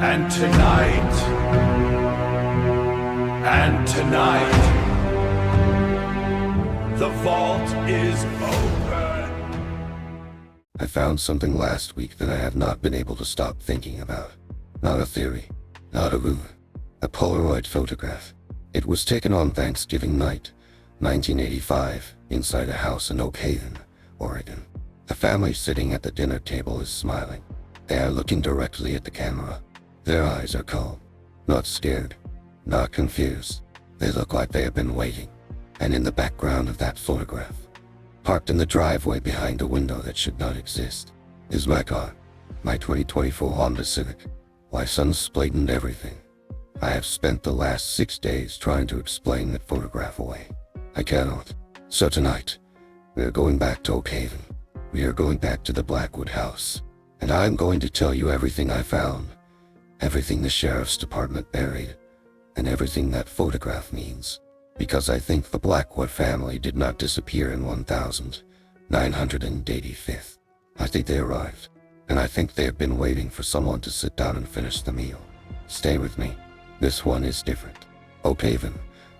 And tonight, the vault is open. I found something last week that I have not been able to stop thinking about. Not a theory, not a rumor. A Polaroid photograph. It was taken on Thanksgiving night, 1985, inside a house in Oak Haven, Oregon. The family sitting at the dinner table is smiling. They are looking directly at the camera. Their eyes are calm, not scared, not confused. They look like they have been waiting. And in the background of that photograph, parked in the driveway behind a window that should not exist, is my car, my 2024 Honda Civic. License plate and everything. I have spent the last 6 days trying to explain that photograph away. I cannot. So tonight, we are going back to Oak Haven. We are going back to the Blackwood house. And I'm going to tell you everything I found. Everything the sheriff's department buried. And everything that photograph means. Because I think the Blackwood family did not disappear in 1985. I think they arrived. And I think they have been waiting for someone to sit down and finish the meal. Stay with me. This one is different. Oak Haven,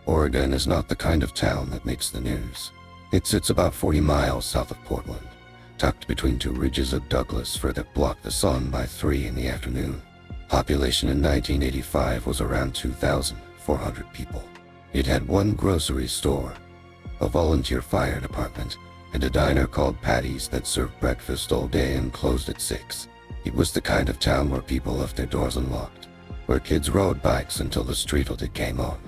Oregon is not the kind of town that makes the news. It sits about 40 miles south of Portland, tucked between two ridges of Douglas fir that block the sun by 3 in the afternoon. Population in 1985 was around 2,400 people. It had one grocery store, a volunteer fire department, and a diner called Patty's that served breakfast all day and closed at 6. It was the kind of town where people left their doors unlocked, where kids rode bikes until the street light came on,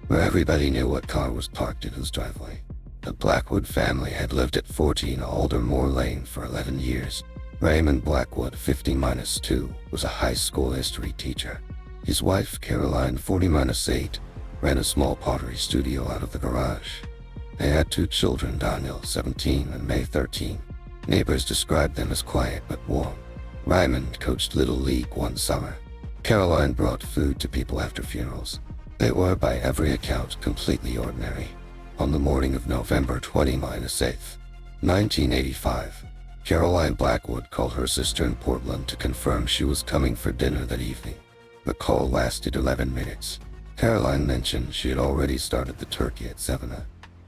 where everybody knew what car was parked in whose driveway. The Blackwood family had lived at 14 Aldermore Lane for 11 years. Raymond Blackwood, 50-2, was a high school history teacher. His wife, Caroline, 40-8, ran a small pottery studio out of the garage. They had 2 children, Daniel, 17, and May, 13. Neighbors described them as quiet but warm. Raymond coached Little League one summer. Caroline brought food to people after funerals. They were, by every account, completely ordinary. On the morning of November 20-8th, 1985, Caroline Blackwood called her sister in Portland to confirm she was coming for dinner that evening. The call lasted 11 minutes. Caroline mentioned she had already started the turkey at 7,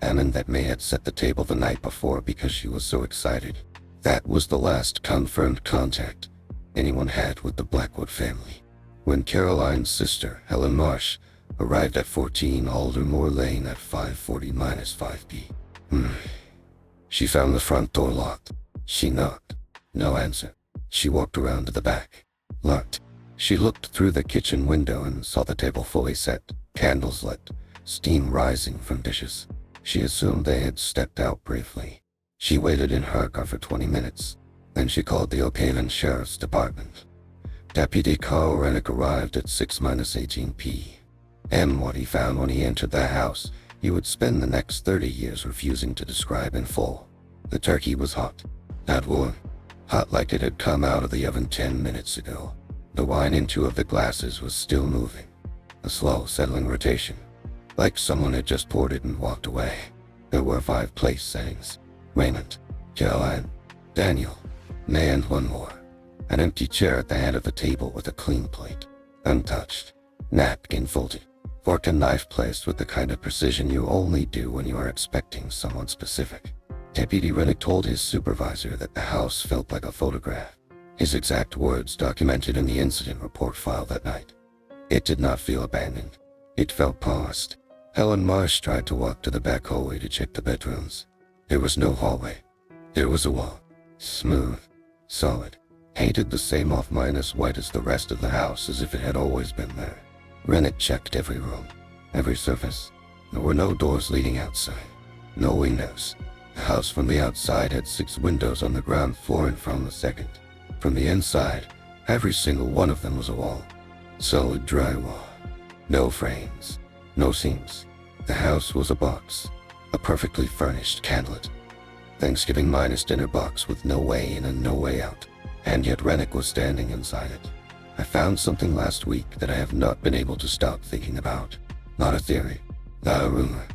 and that May had set the table the night before because she was so excited. That was the last confirmed contact anyone had with the Blackwood family. When Caroline's sister, Helen Marsh, arrived at 14 Aldermore Lane at 5:40-5 p.m. She found the front door locked. She knocked. No answer. She walked around to the back. Locked. She looked through the kitchen window and saw the table fully set, candles lit, steam rising from dishes. She assumed they had stepped out briefly. She waited in her car for 20 minutes. Then she called the Oak Haven Sheriff's Department. Deputy Carl Rennick arrived at 6-18 p.m. What he found when he entered the house, he would spend the next 30 years refusing to describe in full. The turkey was hot. Not warm. Hot like it had come out of the oven 10 minutes ago. The wine in 2 of the glasses was still moving. A slow, settling rotation. Like someone had just poured it and walked away. There were 5 place settings. Raymond, Caroline, Daniel, May, and one more. An empty chair at the head of the table with a clean plate. Untouched. Napkin folded. Fork and knife placed with the kind of precision you only do when you are expecting someone specific. Deputy Rennick told his supervisor that the house felt like a photograph. His exact words documented in the incident report filed that night. It did not feel abandoned. It felt paused. Helen Marsh tried to walk to the back hallway to check the bedrooms. There was no hallway. There was a wall. Smooth. Solid. Painted the same off-minus white as the rest of the house as if it had always been there. Rennick checked every room. Every surface. There were no doors leading outside. No windows. The house from the outside had 6 windows on the ground floor and from the second. From the inside, every single one of them was a wall. Solid drywall. No frames. No seams. The house was a box. A perfectly furnished candlelit Thanksgiving minus dinner box with no way in and no way out. And yet Rennick was standing inside it. I found something last week that I have not been able to stop thinking about. Not a theory. Not a rumor.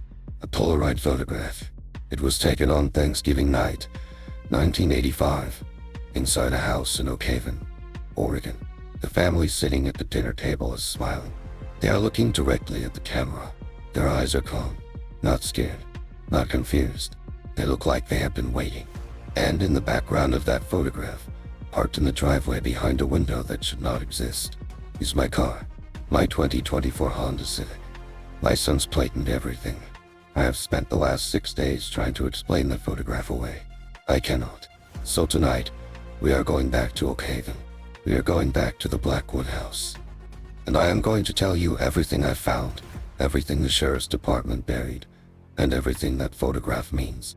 A Polaroid photograph. It was taken on Thanksgiving night, 1985, inside a house in Oak Haven, Oregon. The family sitting at the dinner table is smiling. They are looking directly at the camera. Their eyes are calm, not scared, not confused. They look like they have been waiting. And in the background of that photograph, parked in the driveway behind a window that should not exist, is my car, my 2024 Honda Civic. License plate and everything. I have spent the last 6 days trying to explain the photograph away. I cannot. So tonight, we are going back to Oakhaven. We are going back to the Blackwood house. And I am going to tell you everything I found, everything the sheriff's department buried, and everything that photograph means.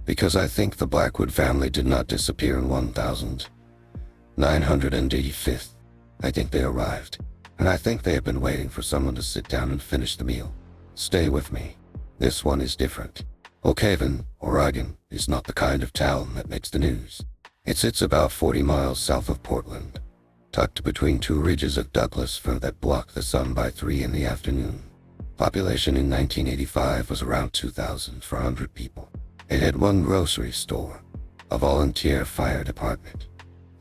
Because I think the Blackwood family did not disappear in 1985th. I think they arrived, and I think they have been waiting for someone to sit down and finish the meal. Stay with me. This one is different. Oakhaven, Oregon, is not the kind of town that makes the news. It sits about 40 miles south of Portland, tucked between two ridges of Douglas fir that block the sun by 3 in the afternoon. Population in 1985 was around 2,400 people. It had one grocery store, a volunteer fire department,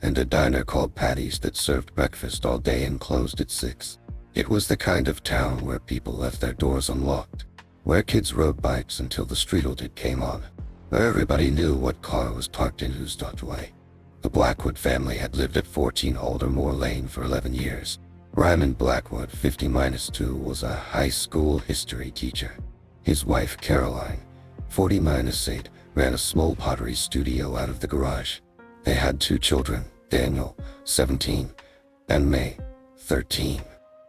and a diner called Patty's that served breakfast all day and closed at 6. It was the kind of town where people left their doors unlocked, where kids rode bikes until the streetlight came on, where everybody knew what car was parked in whose driveway. The Blackwood family had lived at 14 Aldermore Lane for 11 years. Raymond Blackwood, 50-2, was a high school history teacher. His wife, Caroline, 40-8, ran a small pottery studio out of the garage. They had 2 children, Daniel, 17, and May, 13.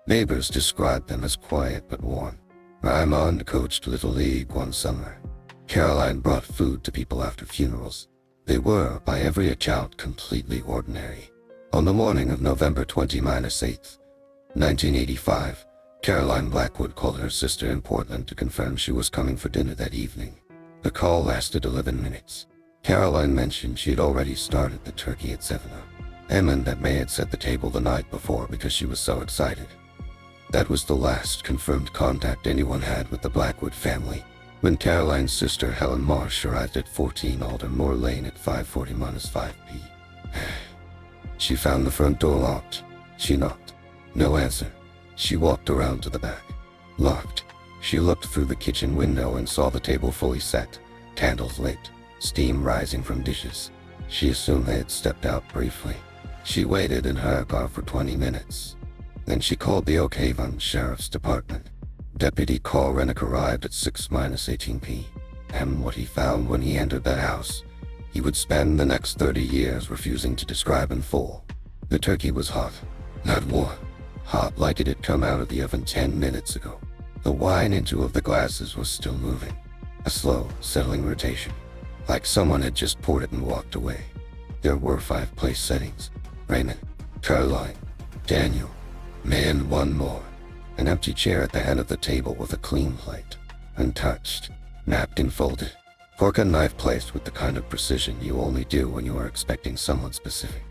Neighbors described them as quiet but warm. Raymond coached Little League one summer. Caroline brought food to people after funerals. They were, by every account, completely ordinary. On the morning of November 20-8th, 1985, Caroline Blackwood called her sister in Portland to confirm she was coming for dinner that evening. The call lasted 11 minutes. Caroline mentioned she had already started the turkey at 7, and that May had set the table the night before because she was so excited. That was the last confirmed contact anyone had with the Blackwood family, when Caroline's sister Helen Marsh arrived at 14 Aldermore Lane at 5:40-5 p. She found the front door locked. She knocked. No answer. She walked around to the back. Locked. She looked through the kitchen window and saw the table fully set, candles lit, steam rising from dishes. She assumed they had stepped out briefly. She waited in her car for 20 minutes. Then she called the Oakhaven Sheriff's Department. Deputy Carl Rennick arrived at 6-18 p. And what he found when he entered that house, he would spend the next 30 years refusing to describe in full. The turkey was hot, not warm. Hot like it had come out of the oven 10 minutes ago. The wine in 2 of the glasses was still moving. A slow, settling rotation, like someone had just poured it and walked away. There were 5 place settings: Raymond, Caroline, Daniel, May, and one more. An empty chair at the head of the table with a clean plate, untouched, napkin folded, fork and knife placed with the kind of precision you only do when you are expecting someone specific.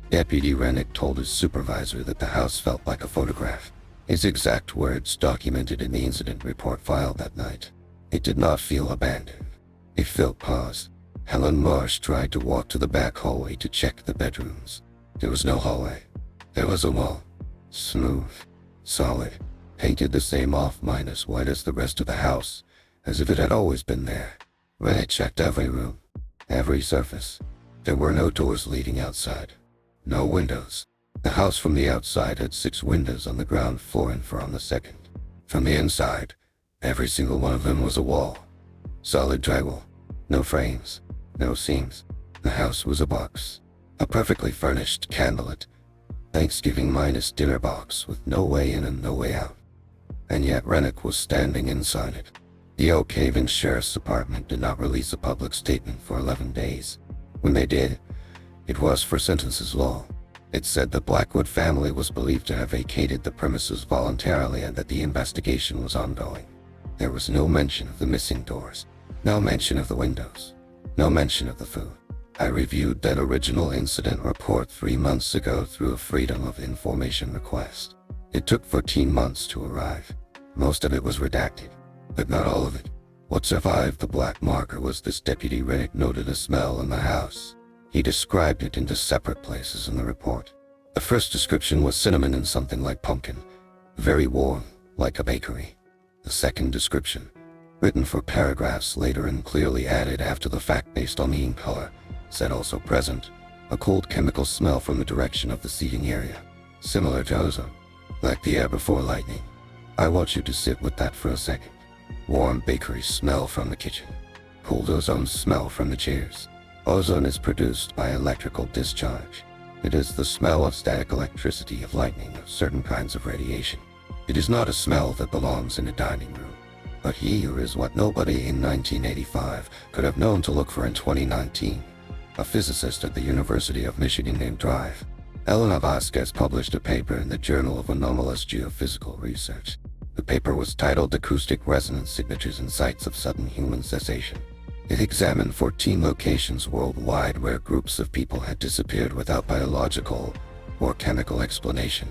Deputy Rennick told his supervisor that the house felt like a photograph. His exact words documented in the incident report filed that night. It did not feel abandoned. It felt paused. Helen Marsh tried to walk to the back hallway to check the bedrooms. There was no hallway. There was a wall. Smooth. Solid. Painted the same off-minus white as the rest of the house, as if it had always been there. Rennick checked every room. Every surface. There were no doors leading outside. No windows. The house from the outside had 6 windows on the ground floor and 4 on the second. From the inside, every single one of them was a wall. Solid drywall. No frames. No seams. The house was a box. A perfectly furnished candlelit Thanksgiving-minus dinner box with no way in and no way out. And yet Rennick was standing inside it. The Oakhaven Sheriff's Department did not release a public statement for 11 days. When they did, it was for sentences long. It said the Blackwood family was believed to have vacated the premises voluntarily and that the investigation was ongoing. There was no mention of the missing doors, no mention of the windows, no mention of the food. I reviewed that original incident report 3 months ago through a Freedom of Information request. It took 14 months to arrive. Most of it was redacted, but not all of it. What survived the black marker was this: Deputy Rennick noted a smell in the house. He described it into separate places in the report. The first description was cinnamon and something like pumpkin, very warm, like a bakery. The second description, written for paragraphs later and clearly added after the fact based on the ink color, said also present, a cold chemical smell from the direction of the seating area, similar to ozone, like the air before lightning. I want you to sit with that for a second. Warm bakery smell from the kitchen. Cold ozone smell from the chairs. Ozone is produced by electrical discharge. It is the smell of static electricity, of lightning, of certain kinds of radiation. It is not a smell that belongs in a dining room. But here is what nobody in 1985 could have known to look for in 2019. A physicist at the University of Michigan named Drive, Elena Vasquez, published a paper in the Journal of Anomalous Geophysical Research. The paper was titled Acoustic Resonance Signatures and Sites of Sudden Human Cessation. It examined 14 locations worldwide where groups of people had disappeared without biological or chemical explanation.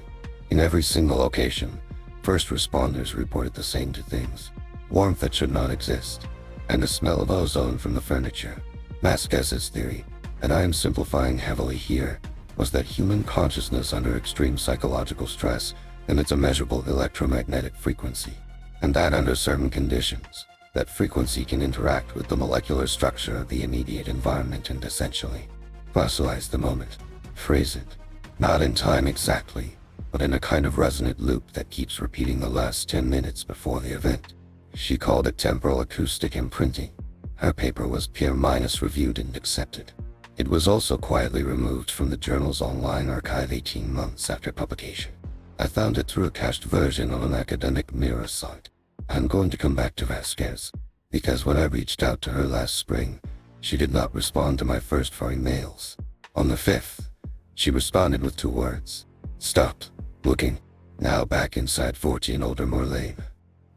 In every single location, first responders reported the same two things: warmth that should not exist, and the smell of ozone from the furniture. Vasquez's theory, and I am simplifying heavily here, was that human consciousness under extreme psychological stress emits a measurable electromagnetic frequency, and that under certain conditions, that frequency can interact with the molecular structure of the immediate environment and essentially fossilize the moment, phrase it, not in time exactly, but in a kind of resonant loop that keeps repeating the last 10 minutes before the event. She called it temporal acoustic imprinting. Her paper was peer-reviewed and accepted. It was also quietly removed from the journal's online archive 18 months after publication. I found it through a cached version on an academic Mirror site. I'm going to come back to Vasquez, because when I reached out to her last spring, she did not respond to my first 4 emails. On the 5th, she responded with 2 words: stopped looking, now back inside 14 older Morlane.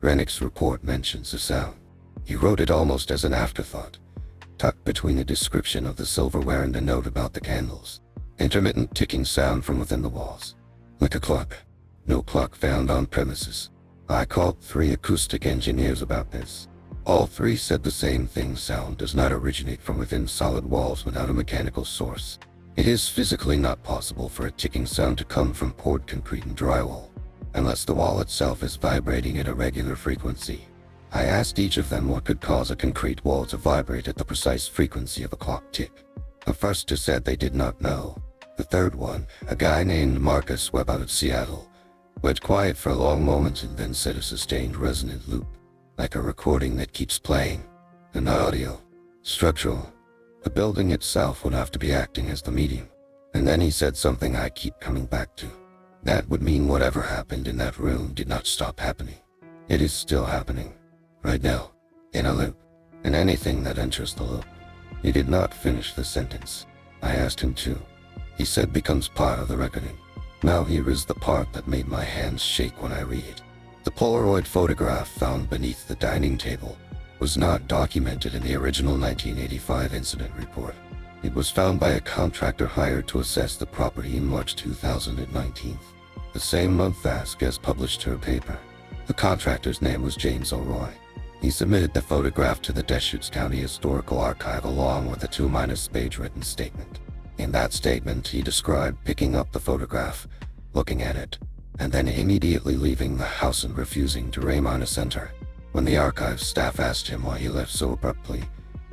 Rennick's report mentions the sound. He wrote it almost as an afterthought, tucked between a description of the silverware and a note about the candles. Intermittent ticking sound from within the walls. Like a clock. No clock found on premises. I called 3 acoustic engineers about this. All 3 said the same thing: sound does not originate from within solid walls without a mechanical source. It is physically not possible for a ticking sound to come from poured concrete and drywall, unless the wall itself is vibrating at a regular frequency. I asked each of them what could cause a concrete wall to vibrate at the precise frequency of a clock tick. The first 2 said they did not know. The third one, a guy named Marcus Webb out of Seattle, went quiet for a long moment and then said a sustained resonant loop, like a recording that keeps playing. An audio. Structural. The building itself would have to be acting as the medium. And then he said something I keep coming back to. That would mean whatever happened in that room did not stop happening. It is still happening. Right now. In a loop. And anything that enters the loop. He did not finish the sentence. I asked him to. He said becomes part of the reckoning. Now here is the part that made my hands shake when I read it. The Polaroid photograph found beneath the dining table was not documented in the original 1985 incident report. It was found by a contractor hired to assess the property in March 2019. The same month Vasquez published her paper. The contractor's name was James O'Roy. He submitted the photograph to the Deschutes County Historical Archive along with a 2-page written statement. In that statement, he described picking up the photograph, looking at it, and then immediately leaving the house and refusing to enter. When the archive staff asked him why he left so abruptly,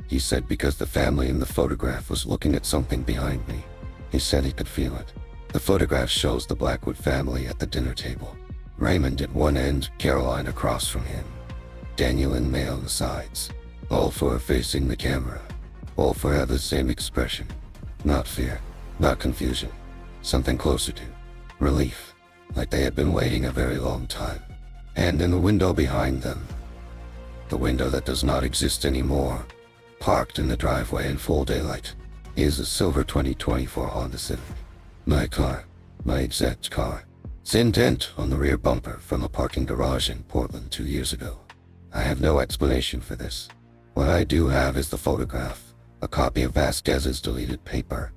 he said because the family in the photograph was looking at something behind me. He said he could feel it. The photograph shows the Blackwood family at the dinner table. Raymond at one end, Caroline across from him. Daniel and May on the sides. All 4 facing the camera. All 4 have the same expression. Not fear, not confusion. Something closer to relief, like they had been waiting a very long time. And in the window behind them, the window that does not exist anymore, parked in the driveway in full daylight, is a silver 2024 Honda Civic. My car, my exact car. It's indent on the rear bumper from a parking garage in Portland 2 years ago. I have no explanation for this. What I do have is the photograph, a copy of Vasquez's deleted paper,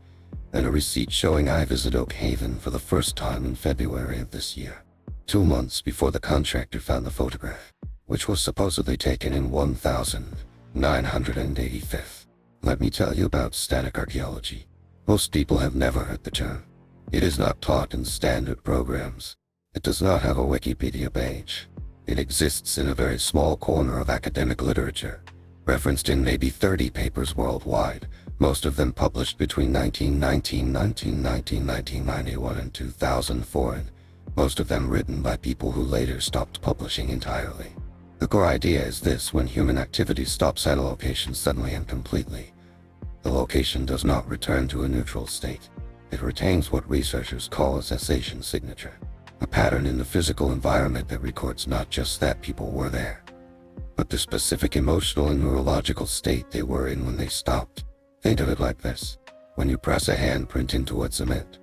and a receipt showing I visited Oak Haven for the first time in February of this year, 2 months before the contractor found the photograph, which was supposedly taken in 1985. Let me tell you about static archaeology. Most people have never heard the term. It is not taught in standard programs. It does not have a Wikipedia page. It exists in a very small corner of academic literature, referenced in maybe 30 papers worldwide, most of them published between 1991, and 2004, and most of them written by people who later stopped publishing entirely. The core idea is this: when human activity stops at a location suddenly and completely, the location does not return to a neutral state. It retains what researchers call a cessation signature, a pattern in the physical environment that records not just that people were there, but the specific emotional and neurological state they were in when they stopped. Think of it like this: when you press a handprint into a cement,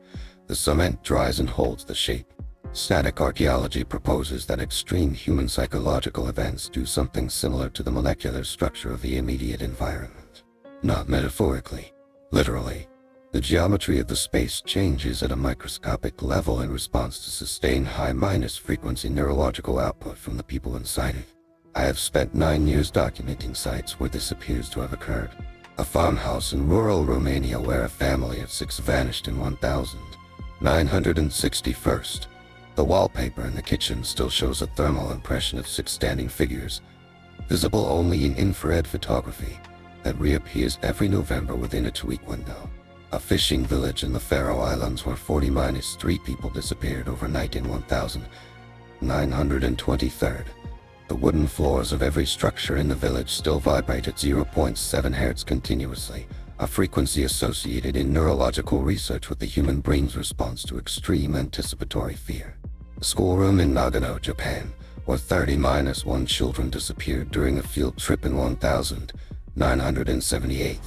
the cement dries and holds the shape. Static archaeology proposes that extreme human psychological events do something similar to the molecular structure of the immediate environment. Not metaphorically, literally. The geometry of the space changes at a microscopic level in response to sustained high-frequency neurological output from the people inside it. I have spent 9 years documenting sites where this appears to have occurred. A farmhouse in rural Romania where a family of 6 vanished in 1961. The wallpaper in the kitchen still shows a thermal impression of 6 standing figures, visible only in infrared photography, that reappears every November within a 2-week window. A fishing village in the Faroe Islands where 40-3 people disappeared overnight in 1923. The wooden floors of every structure in the village still vibrate at 0.7 Hz continuously, a frequency associated in neurological research with the human brain's response to extreme anticipatory fear. A schoolroom in Nagano, Japan, where 30-1 children disappeared during a field trip in 1978.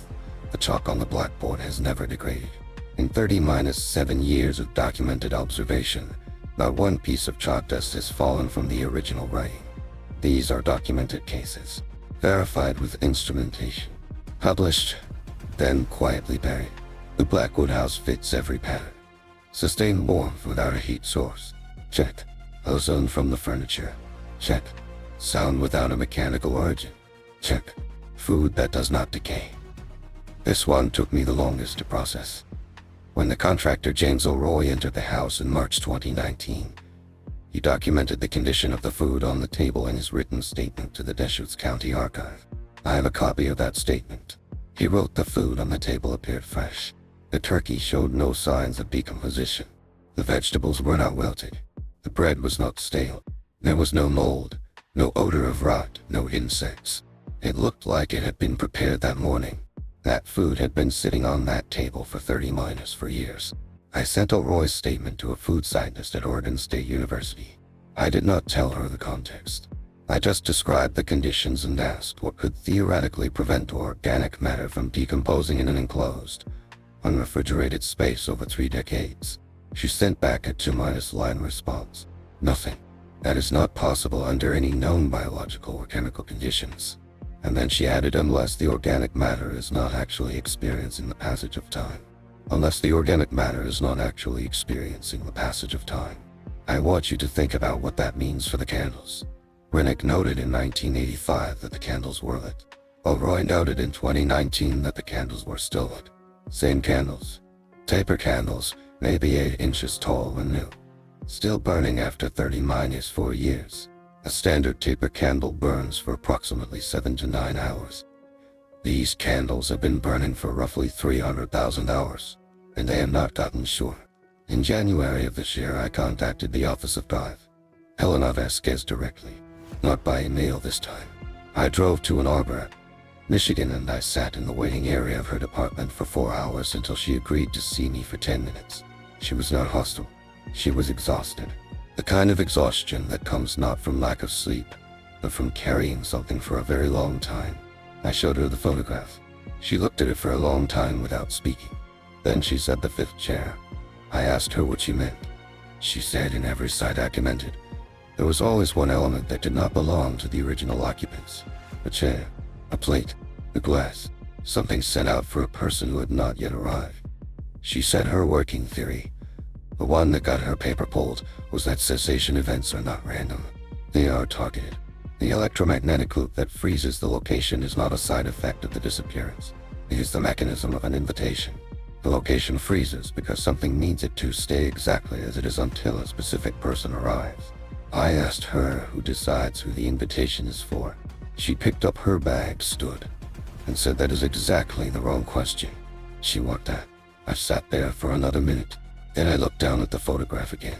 The chalk on the blackboard has never degraded. In 30-7 years of documented observation, not one piece of chalk dust has fallen from the original writing. These are documented cases, verified with instrumentation, published, then quietly buried. The Blackwood house fits every pattern. Sustained warmth without a heat source. Check. Ozone from the furniture. Check. Sound without a mechanical origin. Check. Food that does not decay. This one took me the longest to process. When the contractor James O'Roy entered the house in March 2019, he documented the condition of the food on the table in his written statement to the Deschutes County Archive. I have a copy of that statement. He wrote the food on the table appeared fresh. The turkey showed no signs of decomposition. The vegetables were not wilted. The bread was not stale. There was no mold, no odor of rot, no insects. It looked like it had been prepared that morning. That food had been sitting on that table for 30- for years. I sent O'Roy's statement to a food scientist at Oregon State University. I did not tell her the context. I just described the conditions and asked what could theoretically prevent organic matter from decomposing in an enclosed, unrefrigerated space over 3 decades. She sent back a 2- line response. Nothing. That is not possible under any known biological or chemical conditions. And then she added, unless the organic matter is not actually experiencing the passage of time. Unless the organic matter is not actually experiencing the passage of time. I want you to think about what that means for the candles. Rennick noted in 1985 that the candles were lit. O'Roy noted in 2019 that the candles were still lit. Same candles. Taper candles, maybe 8 inches tall and new. Still burning after 30-4 years. A standard taper candle burns for approximately 7 to 9 hours. These candles have been burning for roughly 300,000 hours, and they have not gotten shorter. In January of this year, I contacted the office of Dive Helena Vasquez directly, not by email this time. I drove to Ann Arbor, Michigan, and I sat in the waiting area of her department for 4 hours until she agreed to see me for 10 minutes. She was not hostile. She was exhausted. The kind of exhaustion that comes not from lack of sleep, but from carrying something for a very long time. I showed her the photograph. She looked at it for a long time without speaking. Then she said the 5th chair. I asked her what she meant. She said in every site documented, there was always one element that did not belong to the original occupants. A chair, a plate, a glass, something sent out for a person who had not yet arrived. She said her working theory, the one that got her paper pulled, was that cessation events are not random. They are targeted. The electromagnetic loop that freezes the location is not a side effect of the disappearance. It is the mechanism of an invitation. The location freezes because something needs it to stay exactly as it is until a specific person arrives. I asked her who decides who the invitation is for. She picked up her bag, stood, and said that is exactly the wrong question. She walked out. I sat there for another minute. Then I looked down at the photograph again.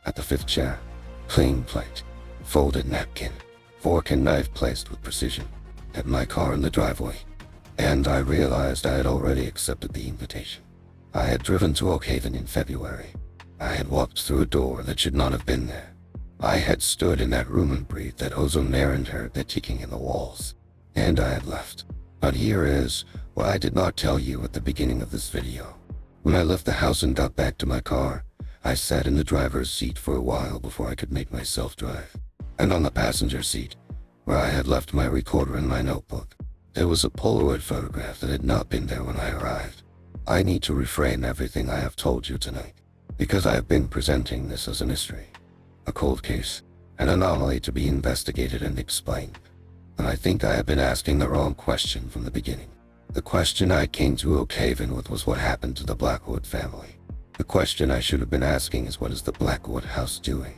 At the fifth chair, clean plate, folded napkin, fork and knife placed with precision, at my car in the driveway. And I realized I had already accepted the invitation. I had driven to Oakhaven in February. I had walked through a door that should not have been there. I had stood in that room and breathed that ozone air and heard the ticking in the walls. And I had left. But here is what I did not tell you at the beginning of this video. When I left the house and got back to my car, I sat in the driver's seat for a while before I could make myself drive. And on the passenger seat, where I had left my recorder and my notebook, there was a Polaroid photograph that had not been there when I arrived. I need to reframe everything I have told you tonight, because I have been presenting this as a mystery, a cold case, an anomaly to be investigated and explained. And I think I have been asking the wrong question from the beginning. The question I came to Oakhaven with was what happened to the Blackwood family. The question I should have been asking is what is the Blackwood house doing?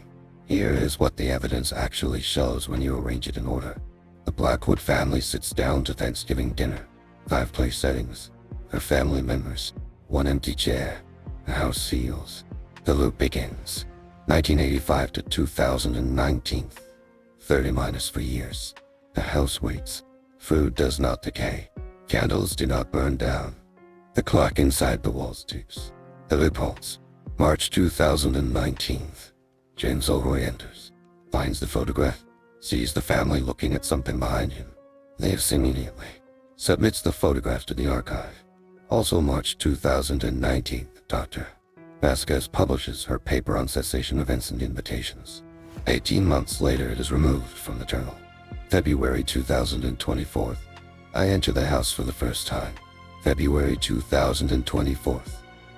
Here is what the evidence actually shows when you arrange it in order. The Blackwood family sits down to Thanksgiving dinner. 5 place settings. Her family members. 1 empty chair. The house seals. The loop begins. 1985 to 2019. 30 minus for years. The house waits. Food does not decay. Candles do not burn down. The clock inside the walls ticks. The loopholes. March 2019. James Elroy enters. Finds the photograph. Sees the family looking at something behind him. Leaves immediately. Submits the photograph to the archive. Also March 2019, Dr. Vasquez publishes her paper on cessation events and invitations. 18 months later it is removed from the journal. February 2024. I enter the house for the first time. February 2024.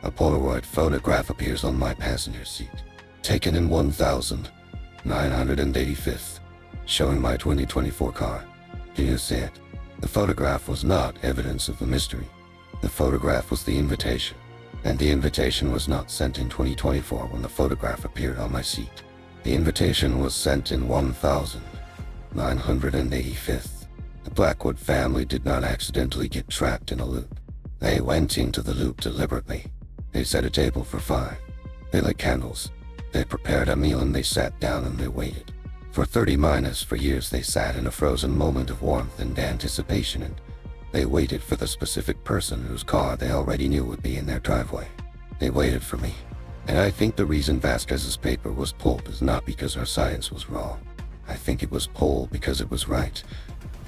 A Polaroid photograph appears on my passenger seat. Taken in 1985th. Showing my 2024 car. Do you see it? The photograph was not evidence of the mystery. The photograph was the invitation. And the invitation was not sent in 2024 when the photograph appeared on my seat. The invitation was sent in 1985th. The Blackwood family did not accidentally get trapped in a loop. They went into the loop deliberately. They set a table for 5. They lit candles. They prepared a meal and they sat down and they waited. For 30 minus for years they sat in a frozen moment of warmth and anticipation, and they waited for the specific person whose car they already knew would be in their driveway. They waited for me. And I think the reason Vasquez's paper was pulled is not because her science was wrong. I think it was pulled because it was right.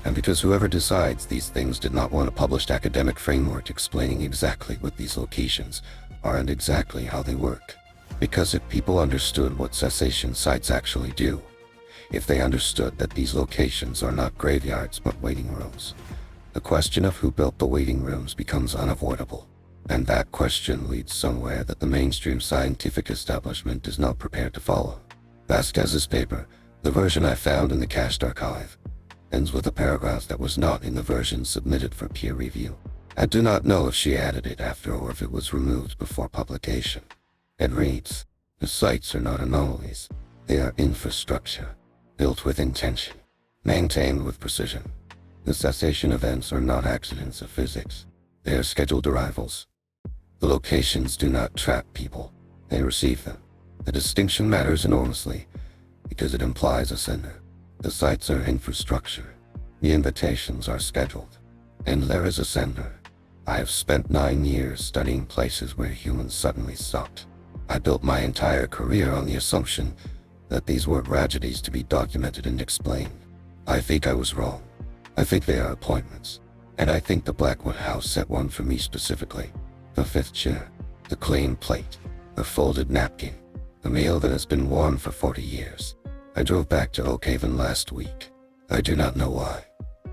And because whoever decides these things did not want a published academic framework explaining exactly what these locations are and exactly how they work. Because if people understood what cessation sites actually do, if they understood that these locations are not graveyards but waiting rooms, the question of who built the waiting rooms becomes unavoidable. And that question leads somewhere that the mainstream scientific establishment is not prepared to follow. Vasquez's paper, the version I found in the cached archive, ends with a paragraph that was not in the version submitted for peer review. I do not know if she added it after or if it was removed before publication. It reads, "The sites are not anomalies. They are infrastructure, built with intention, maintained with precision. The cessation events are not accidents of physics. They are scheduled arrivals. The locations do not trap people. They receive them. The distinction matters enormously because it implies a sender. The sites are infrastructure. The invitations are scheduled. And there is a sender. I have spent 9 years studying places where humans suddenly stopped. I built my entire career on the assumption that these were tragedies to be documented and explained. I think I was wrong. I think they are appointments. And I think the Blackwood house set one for me specifically. The 5th chair, the clean plate, the folded napkin, the meal that has been warm for 40 years. I drove back to Oakhaven last week. I do not know why.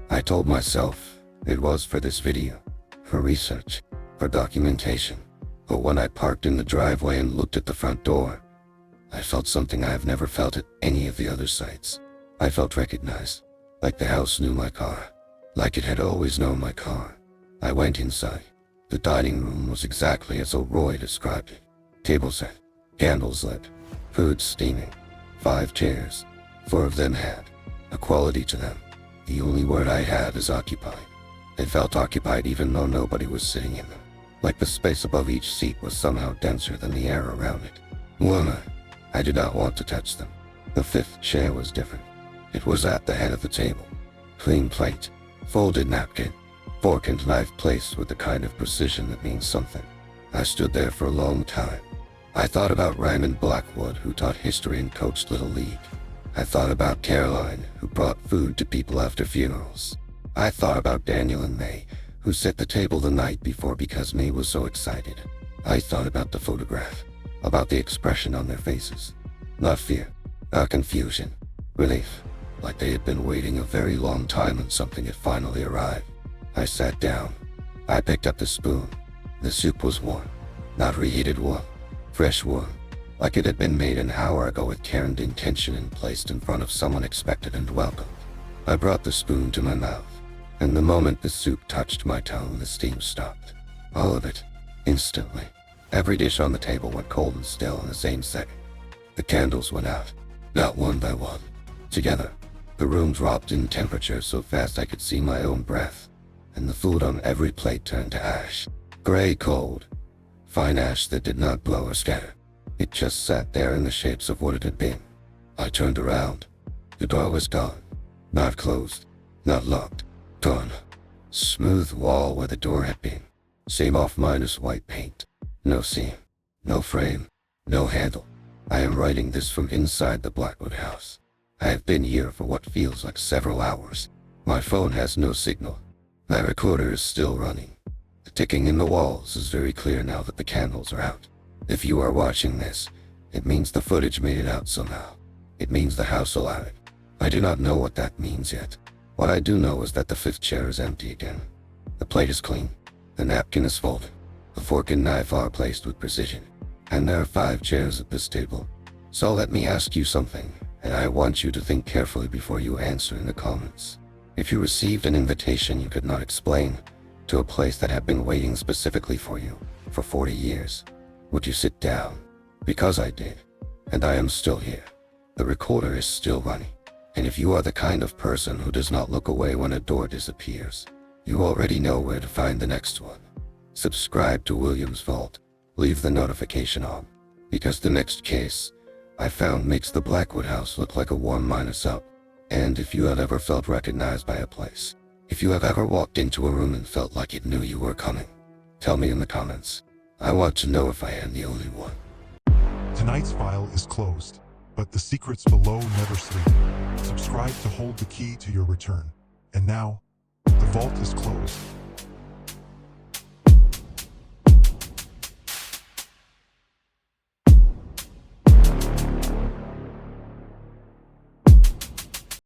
I told myself it was for this video, for research, for documentation. But when I parked in the driveway and looked at the front door, I felt something I have never felt at any of the other sites. I felt recognized, like the house knew my car, like it had always known my car. I went inside. The dining room was exactly as O'Roy described it. Table set, candles lit, food steaming, 5 chairs. 4 of them had a quality to them. The only word I had is occupied. They felt occupied even though nobody was sitting in them. Like the space above each seat was somehow denser than the air around it. I did not want to touch them. The 5th chair was different. It was at the head of the table. Clean plate, folded napkin, fork and knife placed with the kind of precision that means something. I stood there for a long time. I thought about Ryman Blackwood, who taught history and coached Little League. I thought about Caroline, who brought food to people after funerals. I thought about Daniel and May, who set the table the night before because May was so excited. I thought about the photograph, about the expression on their faces. Not fear, not confusion, relief, like they had been waiting a very long time and something had finally arrived. I sat down. I picked up the spoon. The soup was warm, not reheated warm, fresh warm, like it had been made an hour ago with care and intention and placed in front of someone expected and welcomed. I brought the spoon to my mouth, and the moment the soup touched my tongue, the steam stopped. All of it, instantly. Every dish on the table went cold and still in the same second. The candles went out, not one by one. Together, the room dropped in temperature so fast I could see my own breath, and the food on every plate turned to ash. Gray cold. Fine ash that did not blow or scatter. It just sat there in the shapes of what it had been. I turned around. The door was gone. Not closed. Not locked. Gone. Smooth wall where the door had been. Same off minus white paint. No seam. No frame. No handle. I am writing this from inside the Blackwood house. I have been here for what feels like several hours. My phone has no signal. My recorder is still running. The ticking in the walls is very clear now that the candles are out. If you are watching this, it means the footage made it out somehow. It means the house alive. I do not know what that means yet. What I do know is that the 5th chair is empty again. The plate is clean. The napkin is folded. The fork and knife are placed with precision. And there are 5 chairs at this table. So let me ask you something, and I want you to think carefully before you answer in the comments. If you received an invitation you could not explain, to a place that had been waiting specifically for you for 40 years, would you sit down? Because I did, and I am still here. The recorder is still running, and if you are the kind of person who does not look away when a door disappears, you already know where to find the next one. Subscribe to William's Vault. Leave the notification on, because the next case I found makes the Blackwood house look like a 1 up. And if you have ever felt recognized by a place, if you have ever walked into a room and felt like it knew you were coming, tell me in the comments. I want to know if I am the only one. Tonight's file is closed, but the secrets below never sleep. Subscribe to hold the key to your return. And now, the vault is closed.